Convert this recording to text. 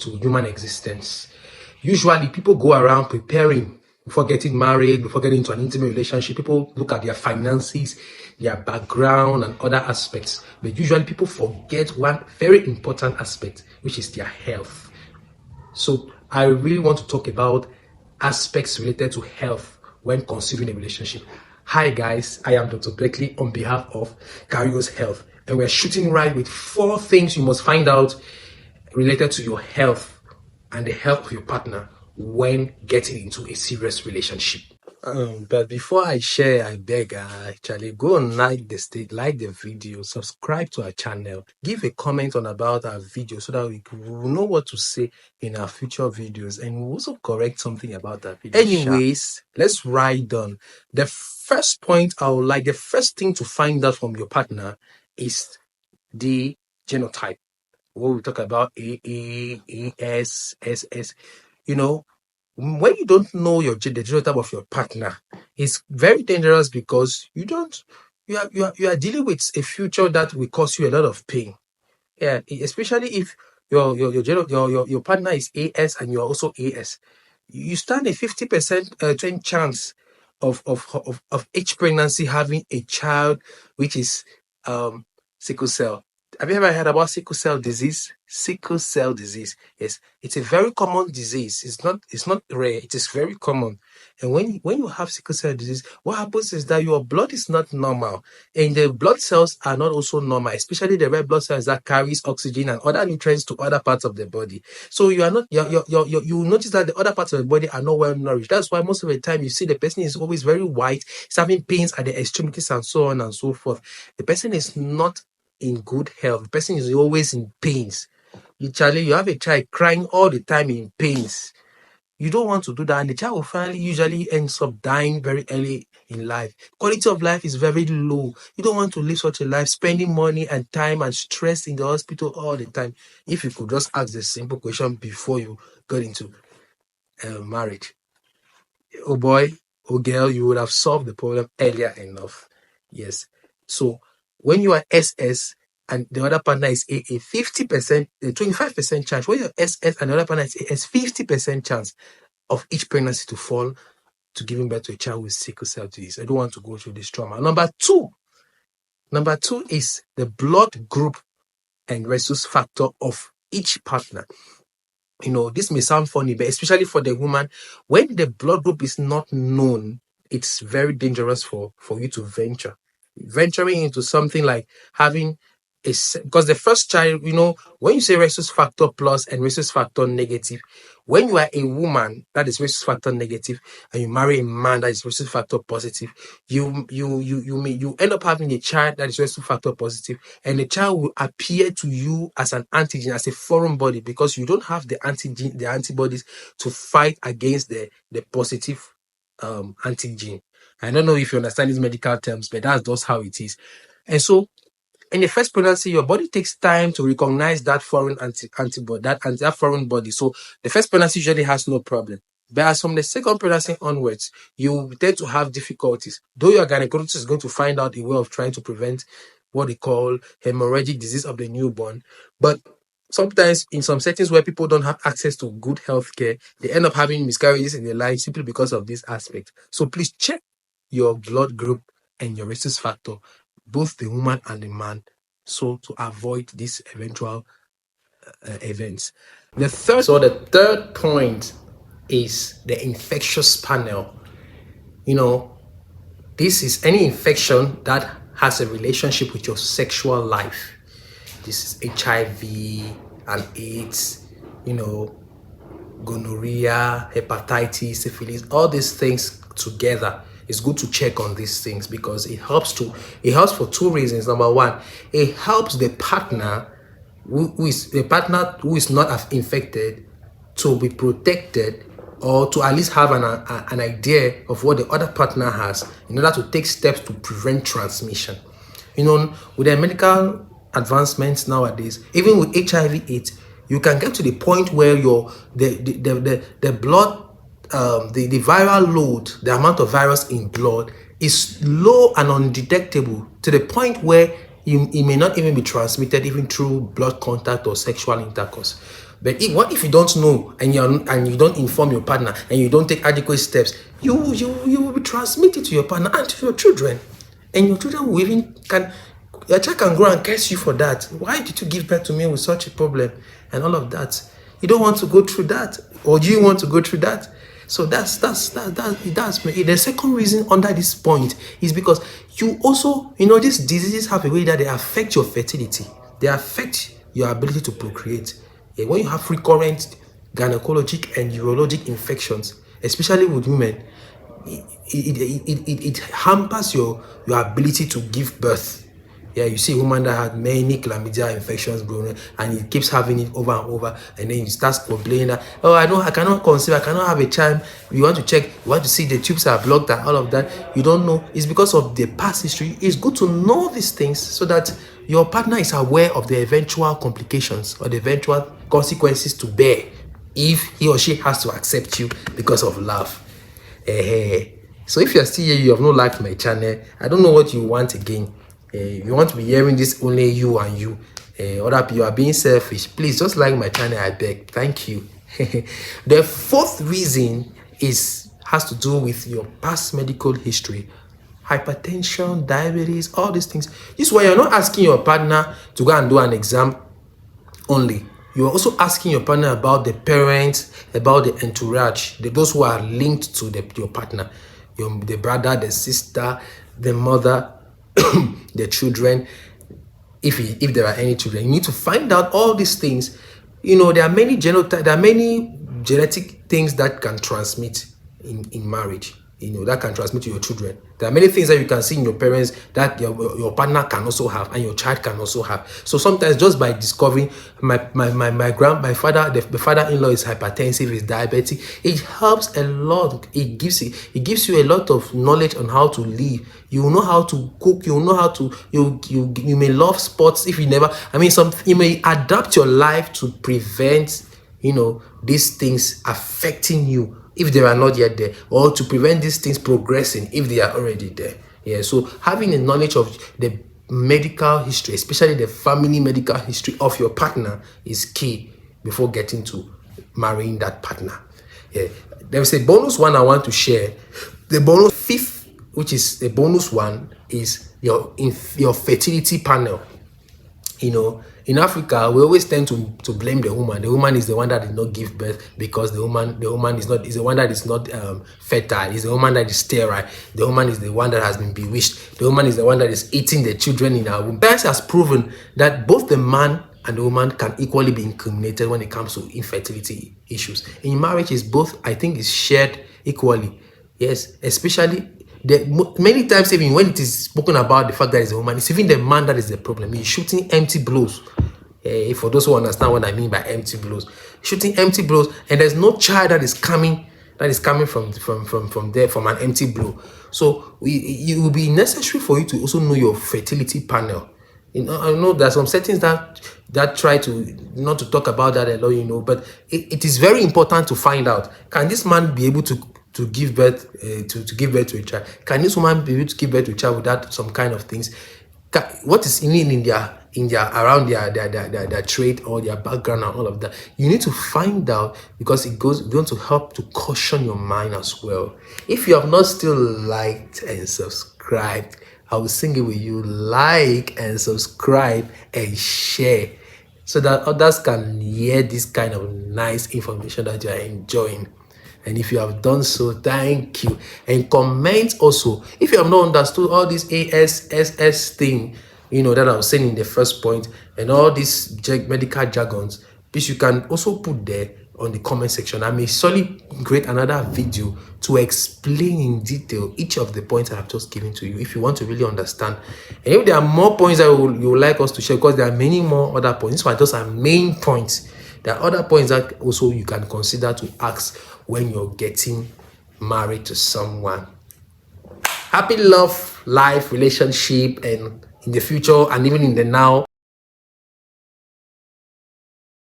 to human existence. Usually, people go around preparing before getting married, before getting into an intimate relationship. People look at their finances, their background, and other aspects. But usually, people forget one very important aspect, which is their health. So, I really want to talk about aspects related to health when considering a relationship. Hi, guys, I am Dr. Blakely on behalf of Cario's Health, and we're shooting right with 4 things you must find out related to your health and the health of your partner when getting into a serious relationship. But before I share, I beg, actually go and like the video, subscribe to our channel, give a comment on about our video so that we will know what to say in our future videos, and we'll also correct something about that video. Anyways, let's ride on. The first point the first thing to find out from your partner is the genotype. What we talk about AA, AS, SS, when you don't know the genotype of your partner, it's very dangerous because you are dealing with a future that will cause you a lot of pain. Yeah, especially if your partner is AS and you are also AS, you stand a 50% chance of each pregnancy having a child which is sickle cell. Have you ever heard about sickle cell disease? Sickle cell disease. Yes, it's a very common disease. It's not rare. It is very common. And when you have sickle cell disease, what happens is that your blood is not normal, and the blood cells are not also normal, especially the red blood cells that carries oxygen and other nutrients to other parts of the body. So you notice that the other parts of the body are not well nourished. That's why most of the time you see the person is always very white, is having pains at the extremities and so on and so forth. The person is not in good health. The person is always in pains. You have a child crying all the time in pains. You don't want to do that, and the child will finally usually ends up dying very early in life. Quality of life is very low. You don't want to live such a life, spending money and time and stress in the hospital all the time. If you could just ask the simple question before you got into marriage, oh boy, oh girl, you would have solved the problem earlier enough. Yes. So when you are SS and the other partner is a 50%, 25% chance. When you're SS and the other partner is AS, 50% chance of each pregnancy to fall to giving birth to a child with sickle cell disease. I don't want to go through this trauma. Number two is the blood group and rhesus factor of each partner. This may sound funny, but especially for the woman, when the blood group is not known, it's very dangerous for you to venturing into something like having because the first child, when you say rhesus factor plus and rhesus factor negative, when you are a woman that is rhesus factor negative and you marry a man that is rhesus factor positive, you end up having a child that is rhesus factor positive, and the child will appear to you as an antigen, as a foreign body, because you don't have the antigen, the antibodies to fight against the positive antigen. I don't know if you understand these medical terms, but that's just how it is. And so in the first pregnancy, your body takes time to recognize that foreign antibody, that foreign body. So the first pregnancy usually has no problem. But as from the second pregnancy onwards, you tend to have difficulties. Though your gynecologist is going to find out a way of trying to prevent what they call hemorrhagic disease of the newborn. But sometimes in some settings where people don't have access to good health care, they end up having miscarriages in their life simply because of this aspect. So please check your blood group and your rhesus factor, both the woman and the man, so to avoid these eventual events. The third point is the infectious panel. This is any infection that has a relationship with your sexual life. This is HIV and AIDS, gonorrhea, hepatitis, syphilis, all these things together. It's good to check on these things because it helps for 2 reasons. Number one, it helps the partner who is not infected to be protected, or to at least have an idea of what the other partner has in order to take steps to prevent transmission. With the medical advancements nowadays, even with HIV/AIDS, you can get to the point where the blood, the viral load, the amount of virus in blood is low and undetectable, to the point where it may not even be transmitted even through blood contact or sexual intercourse. But what if you don't know and you don't inform your partner and you don't take adequate steps? You will be transmitted to your partner and to your children, and your children will even your child can grow and curse you for that. Why did you give birth to me with such a problem and all of that? You don't want to go through that, or do you want to go through that? So that's me. The second reason under this point is because you also, these diseases have a way that they affect your fertility. They affect your ability to procreate. When you have recurrent gynecologic and urologic infections, especially with women, it hampers your ability to give birth. You see a woman that had many chlamydia infections growing, and he keeps having it over and over, and then he starts complaining that, oh, I cannot conceive, I cannot have a child. You want to check, you want to see the tubes are blocked and all of that. You don't know. It's because of the past history. It's good to know these things so that your partner is aware of the eventual complications or the eventual consequences to bear if he or she has to accept you because of love. So if you're still here, you have not liked my channel, I don't know what you want again. You want to be hearing this only you and you. Other people are being selfish. Please just like my channel, I beg. Thank you. The fourth reason has to do with your past medical history. Hypertension, diabetes, all these things. This is why you're not asking your partner to go and do an exam only. You're also asking your partner about the parents, about the entourage, those who are linked to your partner, the brother, the sister, the mother, the children, if there are any children. You need to find out all these things. There are many genetic things that can transmit in marriage, that can transmit to your children. There are many things that you can see in your parents that your partner can also have and your child can also have. So sometimes just by discovering my father, the father-in-law is hypertensive, is diabetic, it helps a lot. It gives you a lot of knowledge on how to live. You will know how to cook. You will know how to you may love sports. If you never, you may adapt your life to prevent these things affecting you if they are not yet there, or to prevent these things progressing if they are already there. So having a knowledge of the medical history, especially the family medical history of your partner, is key before getting to marrying that partner. There's a bonus one I want to share. The bonus fifth, which is the bonus one, is your fertility panel. In Africa, we always tend to blame the woman. The woman is the one that did not give birth because the woman is the one that is not fertile. Is the woman that is sterile. The woman is the one that has been bewitched. The woman is the one that is eating the children in our womb. Science has proven that both the man and the woman can equally be incriminated when it comes to infertility issues. In marriage, I think is shared equally. Yes, especially many times, even when it is spoken about the fact that it's a woman, it's even the man that is the problem. He's shooting empty blows. For those who understand what I mean by empty blows, shooting empty blows, and there's no child that is coming from an empty blow. So it will be necessary for you to also know your fertility panel. I know there's some settings that try to not to talk about that a lot, but it is very important to find out, can this man be able to give birth to give birth to a child? Can this woman be able to give birth to a child without some kind of things? What is in their around their trait or their background and all of that? You need to find out, because it's going to help to caution your mind as well. If you have not still liked and subscribed, I will sing it with you. Like and subscribe and share so that others can hear this kind of nice information that you are enjoying. And if you have done so, thank you. And comment also if you have not understood all this ASSS thing, that I was saying in the first point, and all these medical jargons. Please, you can also put there on the comment section. I may surely create another video to explain in detail each of the points I have just given to you, if you want to really understand. And if there are more points that you would like us to share, because there are many more other points, so those are main points. There are other points that also you can consider to ask when you're getting married to someone. Happy love, life, relationship, and in the future, and even in the now.